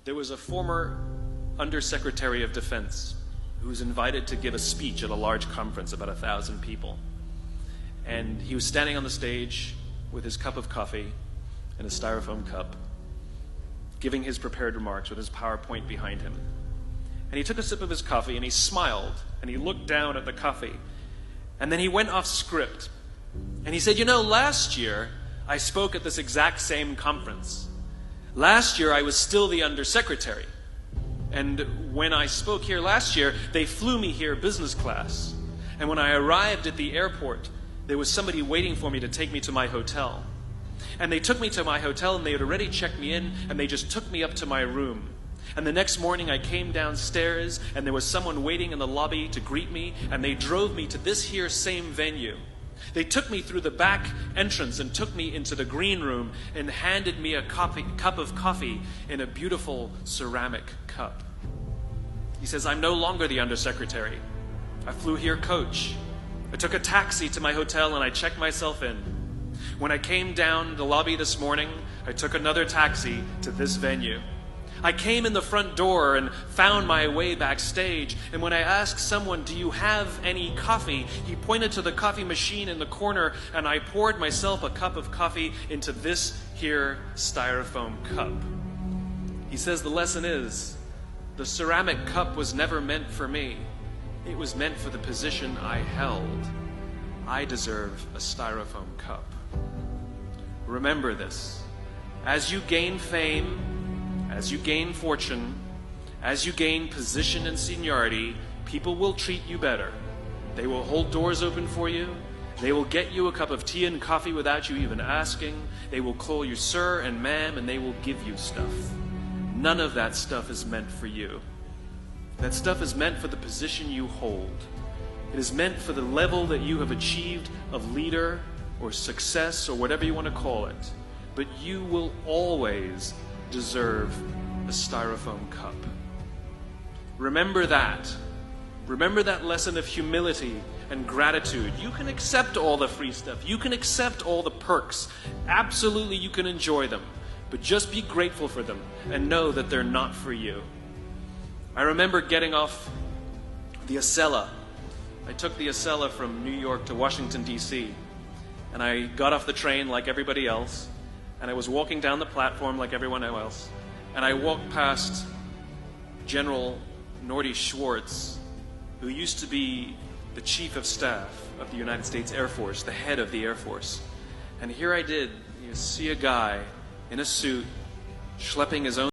There was a former Undersecretary of Defense who was invited to give a speech at a large conference, about 1,000 people. And he was standing on the stage with his cup of coffee and a styrofoam cup, giving his prepared remarks with his PowerPoint behind him. And he took a sip of his coffee and he smiled and he looked down at the coffee. And then he went off script. And he said, last year I spoke at this exact same conference. Last year I was still the Undersecretary. And when I spoke here last year, they flew me here business class. And when I arrived at the airport, there was somebody waiting for me to take me to my hotel. And they took me to my hotel and they had already checked me in and they just took me up to my room. And the next morning I came downstairs and there was someone waiting in the lobby to greet me and they drove me to this here same venue. They took me through the back entrance and took me into the green room and handed me a cup of coffee in a beautiful ceramic cup. He says, I'm no longer the Undersecretary. I flew here coach. I took a taxi to my hotel and I checked myself in. When I came down the lobby this morning, I took another taxi to this venue. I came in the front door and found my way backstage, and when I asked someone, do you have any coffee? He pointed to the coffee machine in the corner, and I poured myself a cup of coffee into this here styrofoam cup. He says the lesson is, the ceramic cup was never meant for me. It was meant for the position I held. I deserve a styrofoam cup. Remember this. As you gain fame, as you gain fortune, as you gain position and seniority, people will treat you better. They will hold doors open for you. They will get you a cup of tea and coffee without you even asking. They will call you sir and ma'am, and they will give you stuff. None of that stuff is meant for you. That stuff is meant for the position you hold. It is meant for the level that you have achieved of leader or success or whatever you want to call it. But you will always deserve a styrofoam cup. Remember that. Remember that lesson of humility and gratitude. You can accept all the free stuff. You can accept all the perks. Absolutely, you can enjoy them. But just be grateful for them and know that they're not for you. I remember getting off the Acela. I took the Acela from New York to Washington, D.C. And I got off the train like everybody else. And I was walking down the platform like everyone else. And I walked past General Norty Schwartz, who used to be the Chief of Staff of the United States Air Force, the head of the Air Force. And here I did, see a guy in a suit schlepping his own